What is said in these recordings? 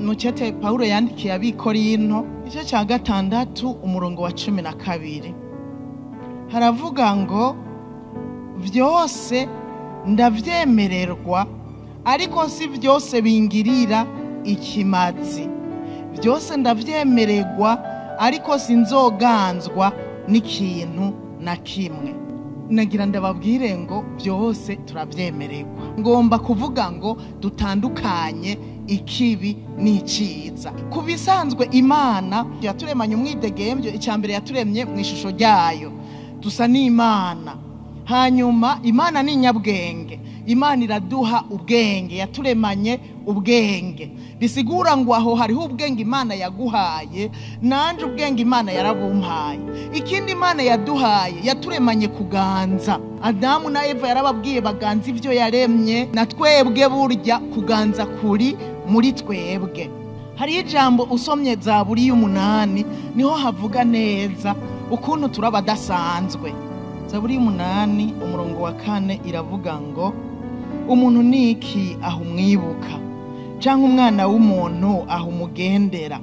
mucete Paulo yandikiye abikorinto igice cya 6 umurongo wa 12 haravuga ngo vyose ndavyemererwa ariko si vyose bingirira ikimazi, vyose ndavyemererwa ariko sinzoganzwa n'ikintu na kimwe. Nagira ndababwire ngo byose turabyemererwa. Ngomba kuvuga ngo dutandukanye ikibi n'iciza. Kubisanzwe Imana yaturemanye umwidegembyo, icyambere yaturemye mu ishusho ryayo. Dusa n'Imana. Hanyuma Imana ni nyabwenge. Imana iraduha ubwenge, yaturemanye ubwenge. Bisigura ngo aho hariho ubwenge Imana yaguhaye, nanje ubwenge Imana yarabumpaye. Ikindi Imana yaduhaye, yaturemanye kuganza. Adamu na Eva yarababwiye baganza ivyo yaremye, na twebwe burya kuganza kuri muri twebwe. Hari ijambo usomye Zaburi 8 niho havuga neza ukuntu turabadasanzwe. Zaburi 8 umurongo wa 4 iravuga ngo umuntu niki aho umwibuka canke umwana w'umuntu aho umugendera,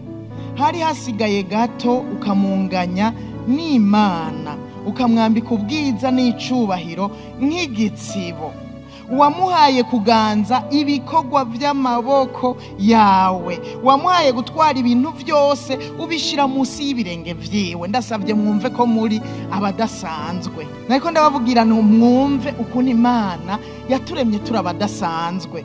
hari hasigaye gato ukamunganya n'Imana, ukamwambika ubwiza n'icubahiro nk'igitsibo. Wamuhaye kuganza ibikorwa vy'amaboko yawe, wamuhaye gutwara ibintu vyose ubishira munsi y'ibirenge vyiwe. Ndasavye mwumve ko muri abadasanzwe, nariko ndabavugira mwumve ukuntu Imana yaturemye turabadasanzwe.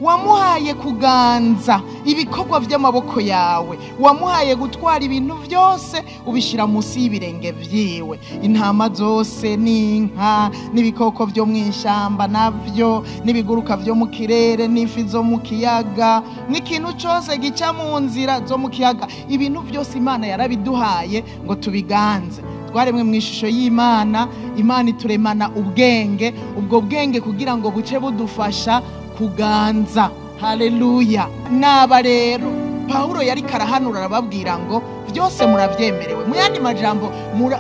Wamuhaye kuganza ibikorwa vy'amaboko yawe, wamuhaye gutwara ibintu vyose ubishira munsi y'ibirenge vyiwe. Intama zose n'inka n'ibikoko vyo mw'ishamba navyo n'ibiguruka vyo mu kirere n'ifi zo mu kiyaga n'ikintu cose gica mu nzira zo mu kiyaga, ibintu vyose Imana yarabiduhaye ngo tubiganze. Twaremwe mu ishusho y'Imana, Imana ituremana ubwenge, ubwo bwenge kugira ngo buce budufasha kuganza. Haleluya. Naba rero Paulo yari karahanura arababwira ngo vyose muravyemerewe. Mu yandi majambo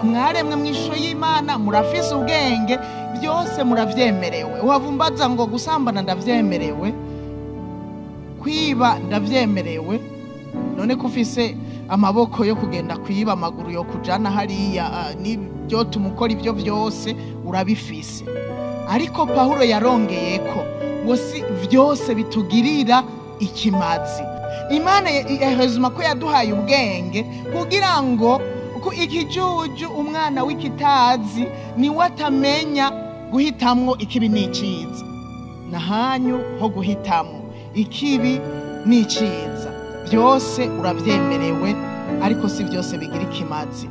mwaremwe mu ishusho y'Imana, murafise ubwenge, vyose muravyemerewe. Wavumbaza ngo gusambana ndavyemerewe, kwiba ndavyemerewe, none kufise amaboko yo kugenda kwiba, amaguru yo kujana hariya nibyo tumukora ivyo vyose urabifise. Ariko Paulo yarongeyeko ngo si vyose bitugirira ikimazi. Imana yahezuma ko yaduhaye ubwenge kugira ngo ikijuju umwana w'ikitazi ni watamenya guhitamwo ikibi n'iciza. Nahanyu ho guhitamwo ikibi n'iciza. Byose uravyemerewe ariko si vyose bigira ikimazi.